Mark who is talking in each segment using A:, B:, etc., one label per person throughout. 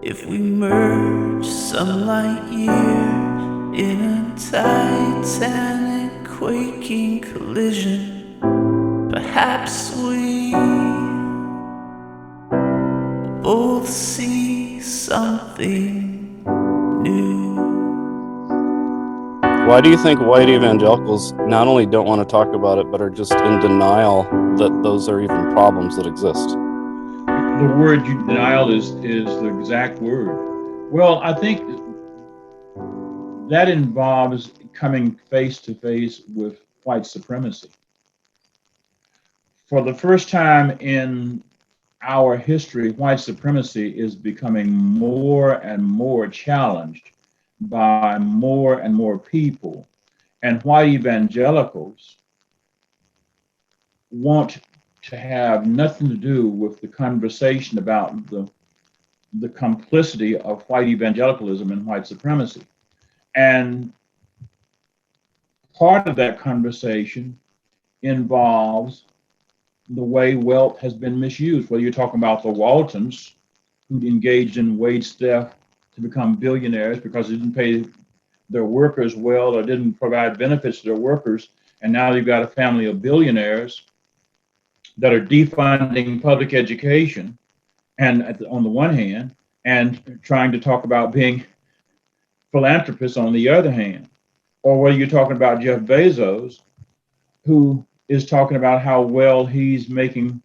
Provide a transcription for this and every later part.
A: If we merge some light year in a titanic quaking collision, perhaps we both see something new.
B: Why do you think white evangelicals not only don't want to talk about it, but are just in denial that those are even problems that exist?
C: The word denial is the exact word. Well, I think that involves coming face to face with white supremacy. For the first time in our history, white supremacy is becoming more and more challenged by more and more people. And white evangelicals want to have nothing to do with the conversation about the complicity of white evangelicalism and white supremacy. And part of that conversation involves the way wealth has been misused, whether you're talking about the Waltons who engaged in wage theft to become billionaires because they didn't pay their workers well or didn't provide benefits to their workers. And now you've got a family of billionaires that are defunding public education and on the one hand, and trying to talk about being philanthropists on the other hand. Or whether you're talking about Jeff Bezos, who is talking about how well he's redefined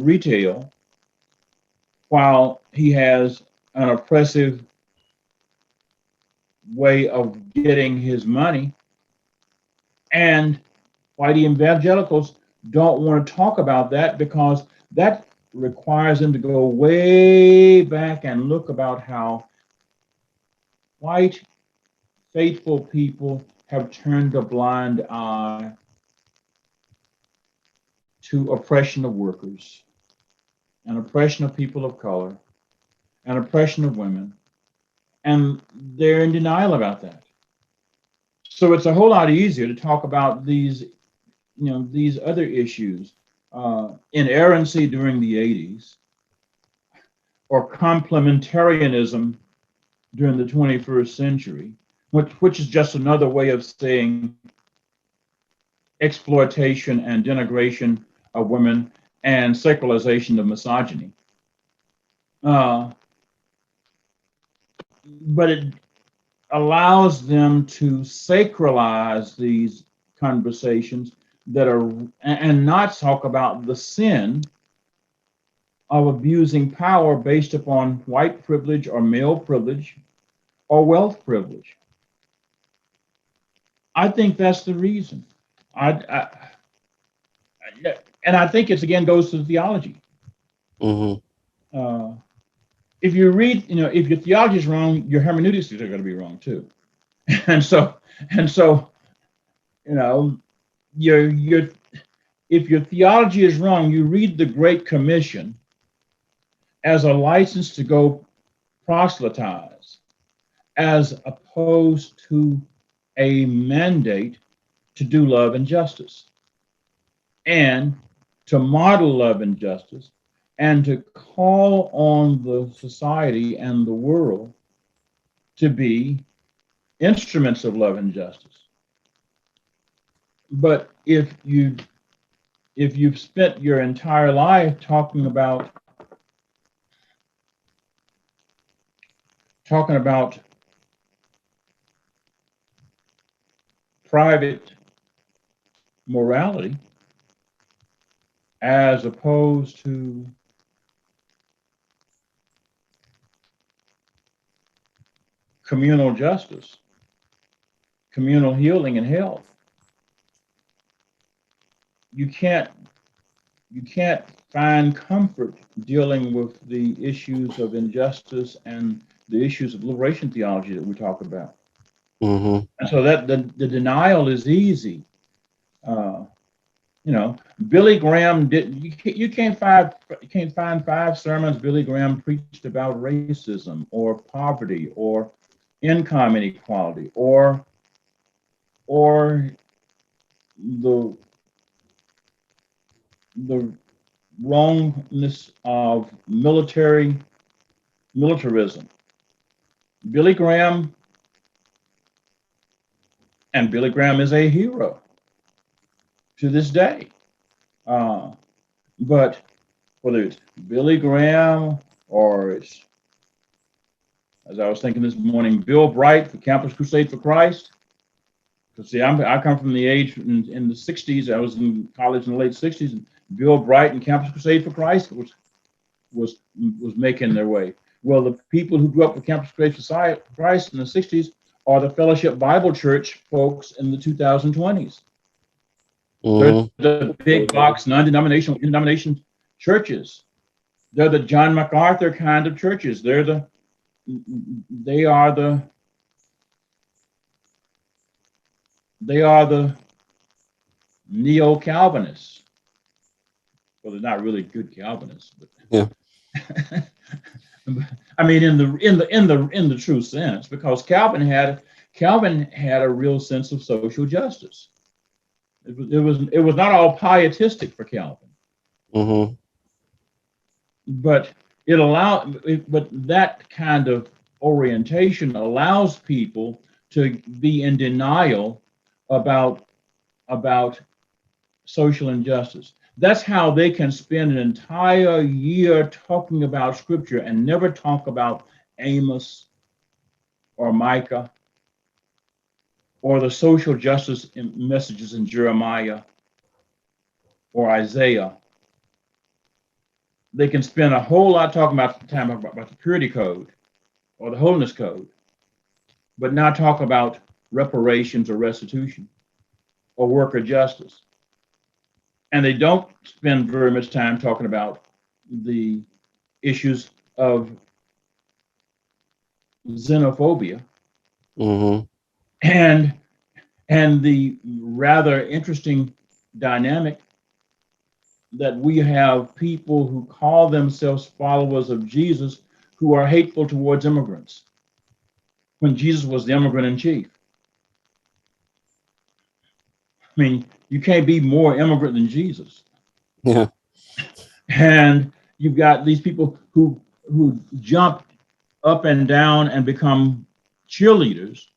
C: retail while he has an oppressive way of getting his money. And white evangelicals don't want to talk about that because that requires them to go way back and look about how white faithful people have turned a blind eye to oppression of workers and oppression of people of color and oppression of women. And they're in denial about that. So it's a whole lot easier to talk about these other issues, inerrancy during the 80s, or complementarianism during the 21st century, which is just another way of saying exploitation and denigration of women and sacralization of misogyny. But it allows them to sacralize these conversations that are and not talk about the sin of abusing power based upon white privilege or male privilege or wealth privilege. I think that's the reason. And I think it's again goes to theology.
B: Mm-hmm.
C: If you read, if your theology is wrong, your hermeneutics are going to be wrong too. And so, your if your theology is wrong, you read the Great Commission as a license to go proselytize, as opposed to a mandate to do love and justice, and to model love and justice, and to call on the society and the world to be instruments of love and justice. But if you've spent your entire life talking about private morality as opposed to communal justice, communal healing and health, you can't find comfort dealing with the issues of injustice and the issues of liberation theology that we talk about.
B: Mm-hmm.
C: And so that the denial is easy. Billy Graham did. You can't find 5 sermons Billy Graham preached about racism or poverty or income inequality or the wrongness of military militarism. Billy Graham is a hero to this day. But whether it's Billy Graham or it's, as I was thinking this morning, Bill Bright for Campus Crusade for Christ. Because see, I come from the age in the 60s. I was in college in the late 60s, and Bill Bright and Campus Crusade for Christ was making their way. Well, the people who grew up with Campus Crusade for Christ in the 60s are the Fellowship Bible Church folks in the 2020s. They're the big box non-denomination churches. They're the John MacArthur kind of churches. They are the neo-Calvinists. Well, they're not really good Calvinists, but
B: yeah.
C: I mean, in the true sense, because Calvin had a real sense of social justice. It was not all pietistic for Calvin, but that kind of orientation allows people to be in denial about social injustice. That's how they can spend an entire year talking about scripture and never talk about Amos or Micah or the social justice messages in Jeremiah or Isaiah. They can spend a whole lot talking about the purity code or the holiness code, but not talk about reparations or restitution or worker justice. And they don't spend very much time talking about the issues of xenophobia and the rather interesting dynamic that we have people who call themselves followers of Jesus who are hateful towards immigrants when Jesus was the immigrant in chief. I mean, you can't be more immigrant than Jesus.
B: Yeah.
C: And you've got these people who jump up and down and become cheerleaders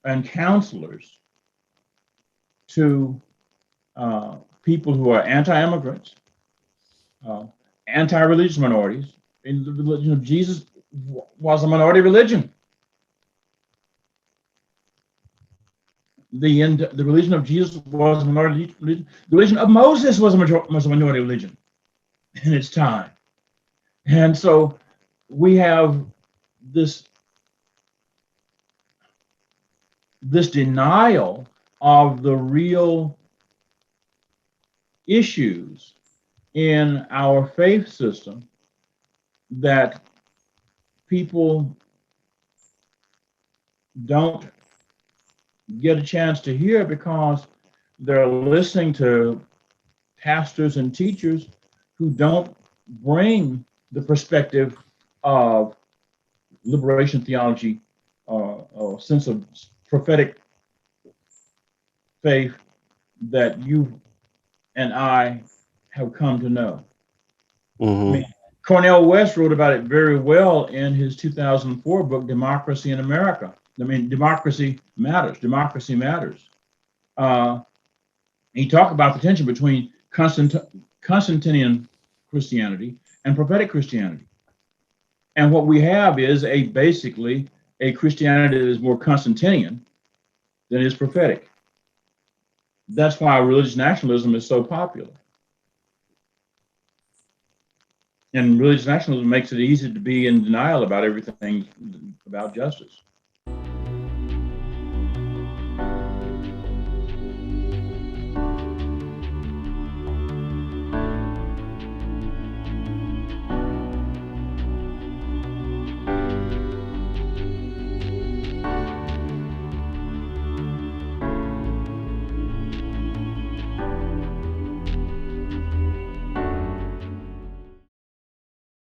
C: and counselors to people who are anti-immigrants, anti-religious minorities. And the religion of Jesus was a minority religion. The religion of Jesus was a minority religion. The religion of Moses was a minority religion in its time. And so we have this denial of the real issues in our faith system that people don't get a chance to hear because they're listening to pastors and teachers who don't bring the perspective of liberation theology or sense of prophetic faith that you and I have come to know. I mean, Cornel West wrote about it very well in his 2004 book, Democracy in America. I mean, democracy matters. Democracy matters. He talked about the tension between Constantinian Christianity and prophetic Christianity. And what we have is basically a Christianity that is more Constantinian than is prophetic. That's why religious nationalism is so popular. And religious nationalism makes it easy to be in denial about everything about justice.